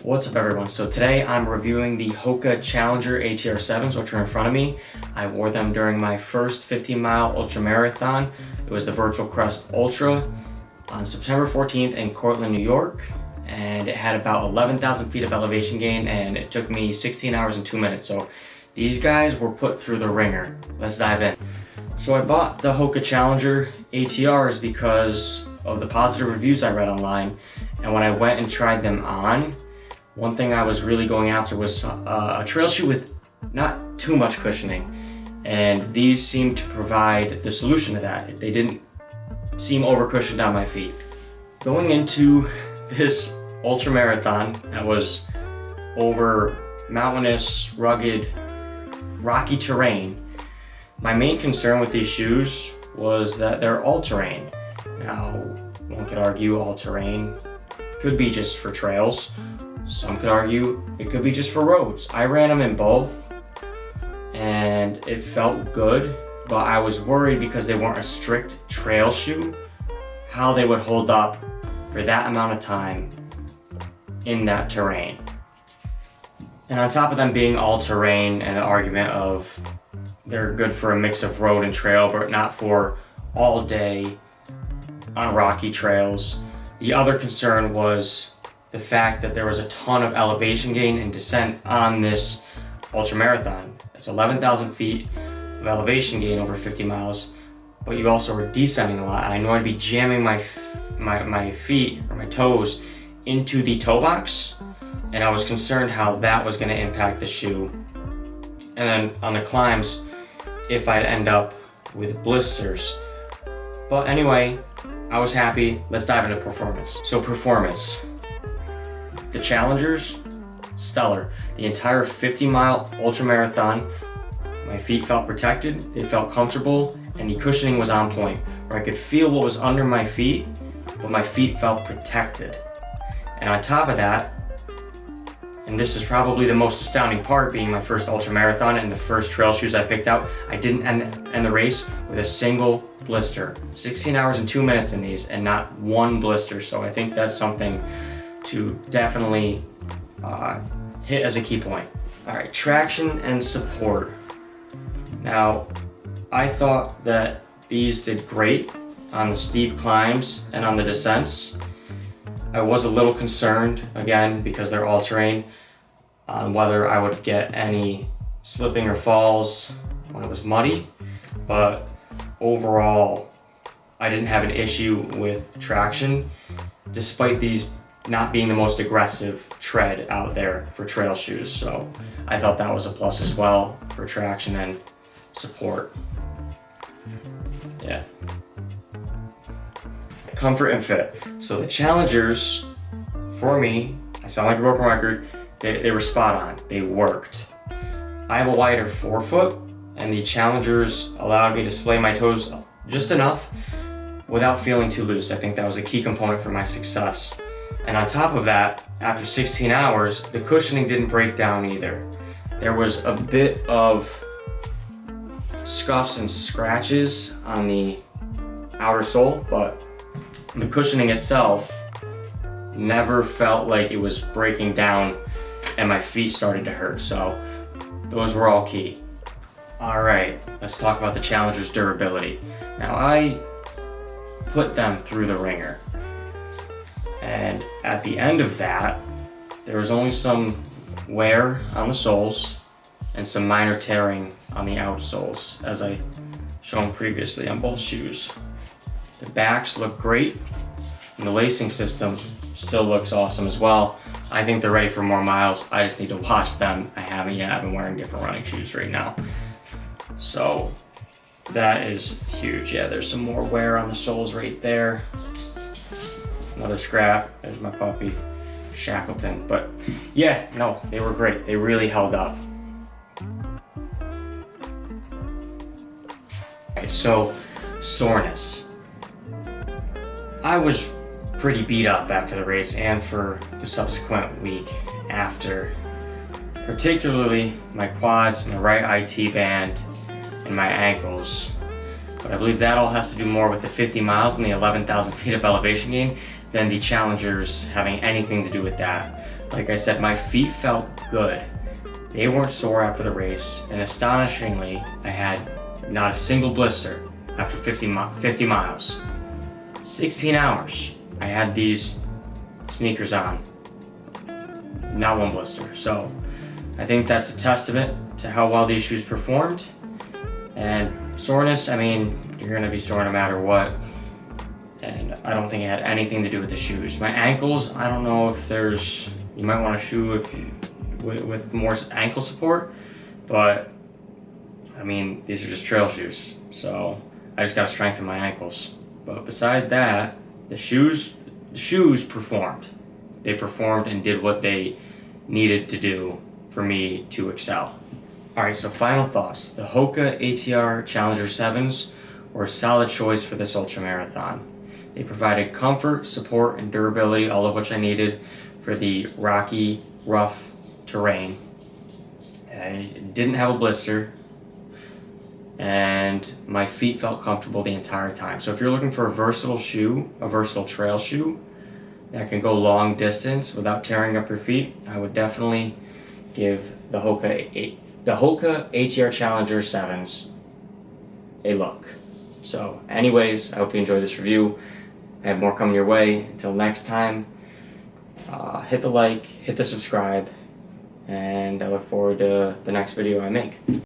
What's up everyone? So today I'm reviewing the Hoka Challenger ATR 7s, which are in front of me. I wore them during my first 15-mile ultramarathon. It was the Virgil Crest Ultra on September 14th in Cortland, New York. And it had about 11,000 feet of elevation gain, and it took me 16 hours and 2 minutes. So these guys were put through the ringer. Let's dive in. So I bought the Hoka Challenger ATRs because of the positive reviews I read online. And when I went and tried them on, one thing I was really going after was a trail shoe with not too much cushioning. And these seemed to provide the solution to that. They didn't seem over cushioned on my feet. Going into this ultramarathon that was over mountainous, rugged, rocky terrain, my main concern with these shoes was that they're all-terrain. Now, one could argue all-terrain could be just for trails. Some could argue it could be just for roads. I ran them in both and it felt good, but I was worried because they weren't a strict trail shoe, how they would hold up for that amount of time in that terrain. And on top of them being all-terrain and the argument of they're good for a mix of road and trail, but not for all day on rocky trails. The other concern was the fact that there was a ton of elevation gain and descent on this ultramarathon. It's 11,000 feet of elevation gain over 50 miles, but you also were descending a lot. And I know I'd be jamming my feet or my toes into the toe box, and I was concerned how that was going to impact the shoe. And then on the climbs, if I'd end up with blisters. But anyway, I was happy. Let's dive into performance. So performance. The Challengers, stellar. The entire 50-mile ultramarathon, my feet felt protected, they felt comfortable, and the cushioning was on point, where I could feel what was under my feet, but my feet felt protected. And on top of that, and this is probably the most astounding part, being my first ultramarathon and the first trail shoes I picked out, I didn't end the race with a single blister. 16 hours and 2 minutes in these and not one blister. So I think that's something to definitely hit as a key point. All right, traction and support. Now, I thought that these did great on the steep climbs and on the descents. I was a little concerned, again, because they're all-terrain, on whether I would get any slipping or falls when it was muddy, but overall, I didn't have an issue with traction, despite these not being the most aggressive tread out there for trail shoes. So I thought that was a plus as well for traction and support. Yeah. Comfort and fit. So the Challengers, for me, I sound like a broken record, they were spot on. They worked. I have a wider forefoot, and the Challengers allowed me to splay my toes just enough without feeling too loose. I think that was a key component for my success. And on top of that, after 16 hours, the cushioning didn't break down either. There was a bit of scuffs and scratches on the outer sole, but the cushioning itself never felt like it was breaking down and my feet started to hurt. So those were all key. All right, let's talk about the Challenger's durability. Now I put them through the ringer. And at the end of that, there was only some wear on the soles and some minor tearing on the outsoles, as I shown previously on both shoes. The backs look great, and the lacing system still looks awesome as well. I think they're ready for more miles. I just need to watch them. I haven't yet. I've been wearing different running shoes right now. So that is huge. Yeah, there's some more wear on the soles right there. Another scrap. There's my puppy, Shackleton. But yeah, no, they were great. They really held up. Okay, so soreness. I was pretty beat up after the race and for the subsequent week after. Particularly my quads, my right IT band, and my ankles. But I believe that all has to do more with the 50 miles and the 11,000 feet of elevation gain than the Challengers having anything to do with that. Like I said, my feet felt good. They weren't sore after the race, and astonishingly, I had not a single blister after 50 miles. 16 hours, I had these sneakers on. Not one blister. So I think that's a testament to how well these shoes performed. And soreness, I mean, you're gonna be sore no matter what. And I don't think it had anything to do with the shoes. My ankles, I don't know if you might want a shoe with more ankle support, but I mean, these are just trail shoes. So I just gotta strengthen my ankles. But beside that, the shoes performed. They performed and did what they needed to do for me to excel. Alright, so final thoughts. The Hoka ATR Challenger 7s were a solid choice for this ultramarathon. They provided comfort, support, and durability, all of which I needed for the rocky, rough terrain. I didn't have a blister, and my feet felt comfortable the entire time. So if you're looking for a versatile shoe, a versatile trail shoe that can go long distance without tearing up your feet, I would definitely give the Hoka ATR Challenger 7s a look. So anyways, I hope you enjoyed this review. I have more coming your way. Until next time, hit the like, hit the subscribe, and I look forward to the next video I make.